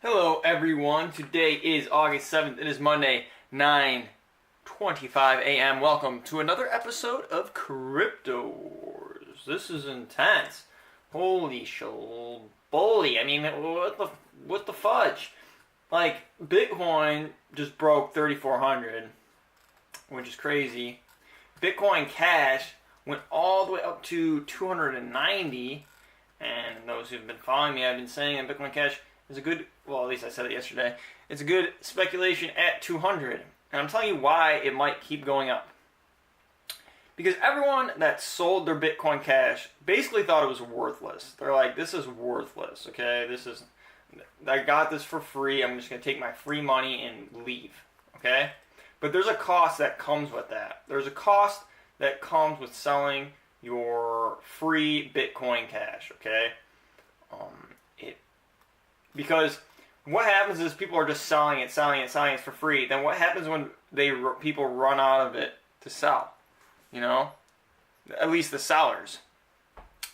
Hello everyone, today is August 7th, it is Monday, 9:25 a.m. Welcome to another episode of Crypto Wars. This is intense. Holy bully. I mean, what the fudge? Like, Bitcoin just broke 3,400, which is crazy. Bitcoin Cash went all the way up to 290, and those who've been following me, I've been saying that Bitcoin Cash is a good, well, at least I said it yesterday, it's a good speculation at 200. And I'm telling you why it might keep going up. Because everyone that sold their Bitcoin Cash basically thought it was worthless. They're like, this is worthless, okay? I got this for free. I'm just going to take my free money and leave, okay? But there's a cost that comes with that. There's a cost that comes with selling your free Bitcoin Cash, okay? Because what happens is people are just selling it for free. Then what happens when people run out of it to sell? You know? At least the sellers.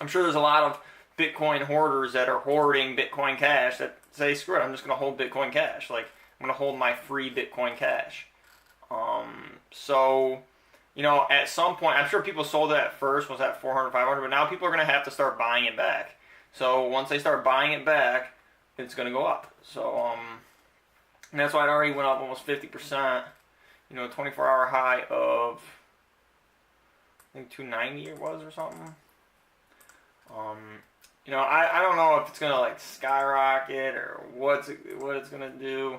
I'm sure there's a lot of Bitcoin hoarders that are hoarding Bitcoin Cash that say, screw it, I'm just going to hold Bitcoin Cash. Like, I'm going to hold my free Bitcoin Cash. So, at some point, I'm sure people sold it at first, was at 400, 500, but now people are going to have to start buying it back. So once they start buying it back, it's going to go up. So, and that's why it already went up almost 50%. 24-hour high of, I think 290 it was or something. I don't know if it's going to like skyrocket or what it's going to do.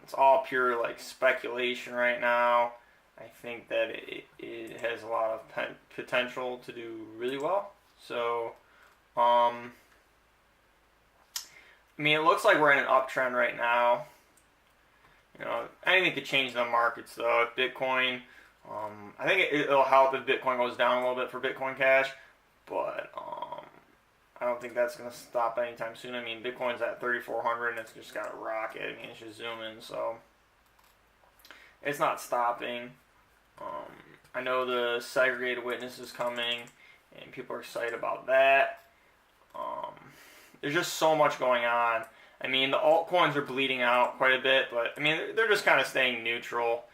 It's all pure like speculation right now. I think that it has a lot of potential to do really well. So, it looks like we're in an uptrend right now. Anything could change the markets though. If Bitcoin, I think it'll help if Bitcoin goes down a little bit for Bitcoin Cash, but I don't think that's going to stop anytime soon. Bitcoin's at 3,400 and it's just got a rocket. It's just zooming, so it's not stopping. I know the segregated witness is coming, and people are excited about that. There's just so much going on. The altcoins are bleeding out quite a bit, but they're just kind of staying neutral.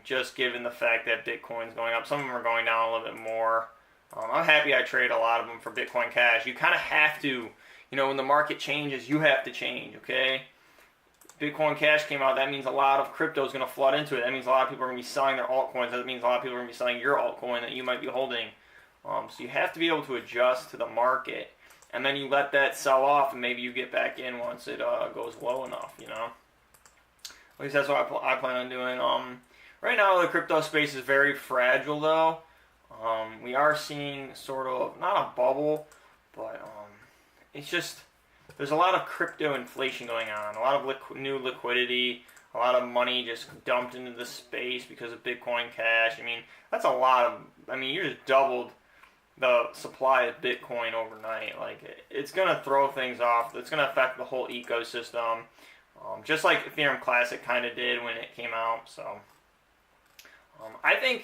Just given the fact that Bitcoin's going up, some of them are going down a little bit more. I'm happy I trade a lot of them for Bitcoin Cash. You kind of have to, when the market changes, you have to change, okay? Bitcoin Cash came out, that means a lot of crypto is going to flood into it. That means a lot of people are going to be selling their altcoins. That means a lot of people are going to be selling your altcoin that you might be holding. So you have to be able to adjust to the market. And then you let that sell off, and maybe you get back in once it goes low enough, At least that's what I plan on doing. Right now, the crypto space is very fragile, though. We are seeing sort of, not a bubble, but it's just, there's a lot of crypto inflation going on, a lot of new liquidity, a lot of money just dumped into the space because of Bitcoin Cash. That's a lot of, you just doubled the supply of Bitcoin overnight. Like, it's going to throw things off. It's going to affect the whole ecosystem, just like Ethereum Classic kind of did when it came out. So, I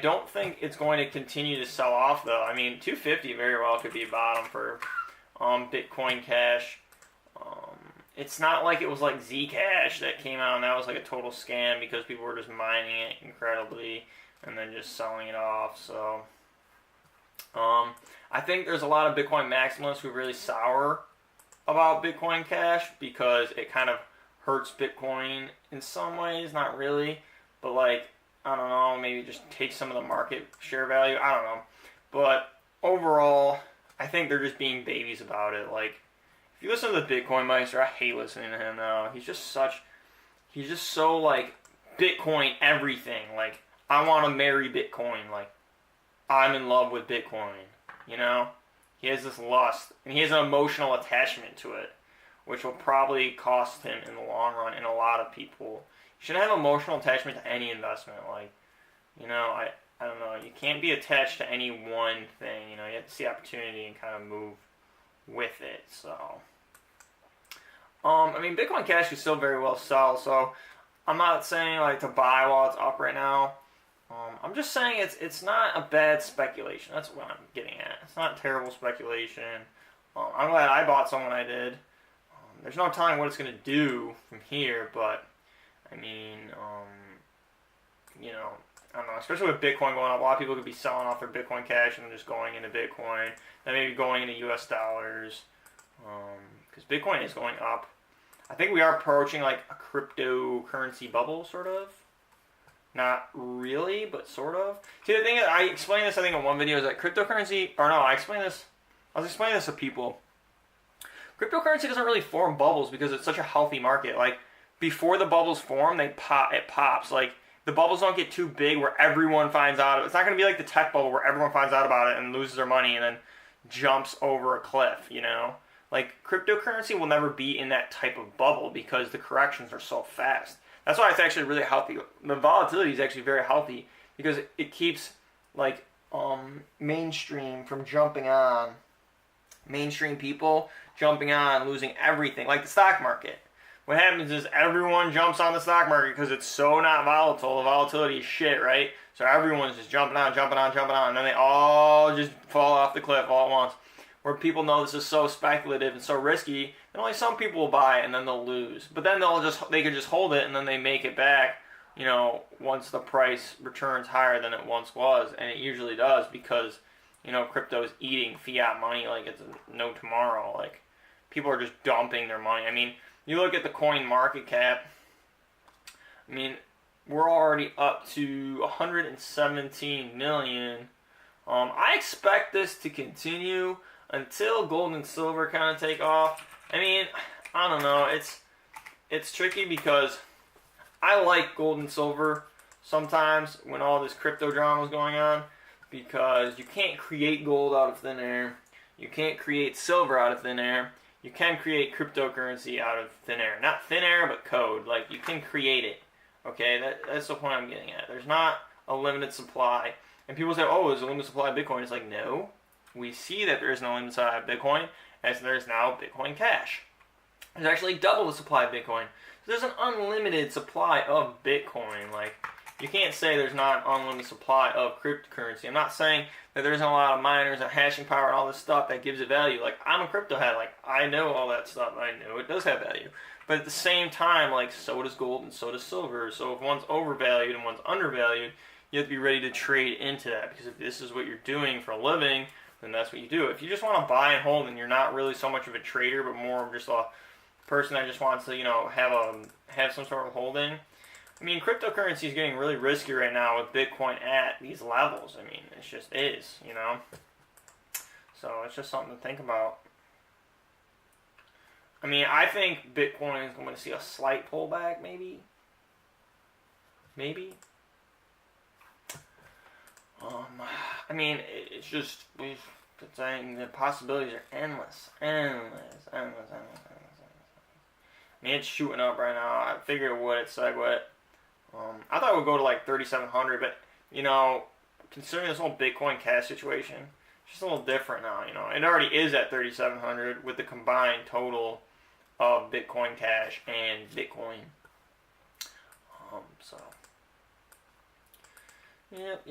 don't think it's going to continue to sell off, though. 250 very well could be a bottom for Bitcoin Cash. It's not like it was like Zcash that came out and that was like a total scam because people were just mining it incredibly and then just selling it off. So, I think there's a lot of Bitcoin maximalists who are really sour about Bitcoin Cash because it kind of hurts Bitcoin in some ways, not really, but I don't know, maybe just take some of the market share value, I don't know. But overall, I think they're just being babies about it. If you listen to the Bitcoin Meister, I hate listening to him now. He's just so Bitcoin everything. I want to marry Bitcoin. I'm in love with Bitcoin, He has this lust, and he has an emotional attachment to it, which will probably cost him in the long run, and a lot of people. You shouldn't have emotional attachment to any investment, I don't know, you can't be attached to any one thing, you have to see opportunity and kind of move with it, so. Bitcoin Cash can still very well sell, so I'm not saying, to buy while it's up right now. I'm just saying it's not a bad speculation. That's what I'm getting at. It's not terrible speculation. I'm glad I bought some when I did. there's no telling what it's going to do from here, but I mean, you know, I don't know, especially with Bitcoin going up, a lot of people could be selling off their Bitcoin Cash and then just going into Bitcoin, then maybe going into US dollars, because Bitcoin is going up. I think we are approaching like a cryptocurrency bubble, sort of. Not really, but sort of. See, the thing is, I explained this, I think, in one video, is that cryptocurrency, or no, I was explaining this to people. Cryptocurrency doesn't really form bubbles because it's such a healthy market. Like, before the bubbles form, it pops. Like, the bubbles don't get too big where everyone finds out. It's not going to be like the tech bubble where everyone finds out about it and loses their money and then jumps over a cliff, you know? Like, cryptocurrency will never be in that type of bubble because the corrections are so fast. That's why it's actually really healthy. The volatility is actually very healthy because it keeps, like, mainstream from jumping on. Mainstream people jumping on, losing everything. Like the stock market. What happens is everyone jumps on the stock market because it's so not volatile. The volatility is shit, right? So everyone's just jumping on, and then they all just fall off the cliff all at once. Where people know this is so speculative and so risky, and only some people will buy it and then they'll lose. But then they can just hold it and then they make it back, you know, once the price returns higher than it once was, and it usually does because, you know, crypto is eating fiat money like it's no tomorrow. Like, people are just dumping their money. I mean, you look at the coin market cap. I mean, we're already up to 117 million. I expect this to continue until gold and silver kind of take off. I mean, I don't know. It's tricky because I like gold and silver sometimes when all this crypto drama is going on, because you can't create gold out of thin air. You can't create silver out of thin air. You can create cryptocurrency out of thin air. Not thin air, but code. Like, you can create it. Okay, that's the point I'm getting at. There's not a limited supply. And people say, oh, there's a limited supply of Bitcoin. It's like, no. We see that there is no limited supply of Bitcoin, as there is now Bitcoin Cash. There's actually double the supply of Bitcoin. So there's an unlimited supply of Bitcoin. Like, you can't say there's not an unlimited supply of cryptocurrency. I'm not saying that there isn't a lot of miners and hashing power and all this stuff that gives it value. Like, I'm a crypto head. Like, I know all that stuff. I know it does have value. But at the same time, like, so does gold and so does silver. So if one's overvalued and one's undervalued, you have to be ready to trade into that. Because if this is what you're doing for a living, then that's what you do. If you just want to buy and hold and you're not really so much of a trader, but more of just a person that just wants to, you know, have some sort of holding. I mean, cryptocurrency is getting really risky right now with Bitcoin at these levels. I mean, it just is, you know. So it's just something to think about. I mean, I think Bitcoin is going to see a slight pullback, maybe. Maybe. I mean, it's just, saying the possibilities are endless. I mean, it's shooting up right now. I figured it would at SegWit. I thought it would go to like 3,700, but, you know, considering this whole Bitcoin Cash situation, it's just a little different now, you know. It already is at 3,700 with the combined total of Bitcoin Cash and Bitcoin. So... Yep.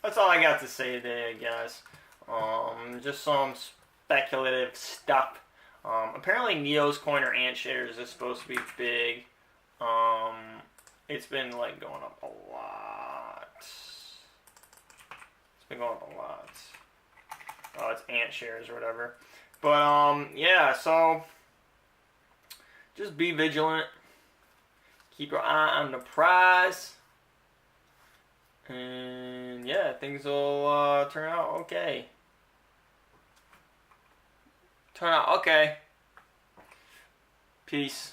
That's all I got to say today, I guess. Just some speculative stuff. Apparently Neo's coin or Ant shares is supposed to be big. It's been like going up a lot. Oh, it's Ant shares or whatever. But yeah, so just be vigilant. Keep your eye on the prize. And yeah, things will turn out okay. Peace.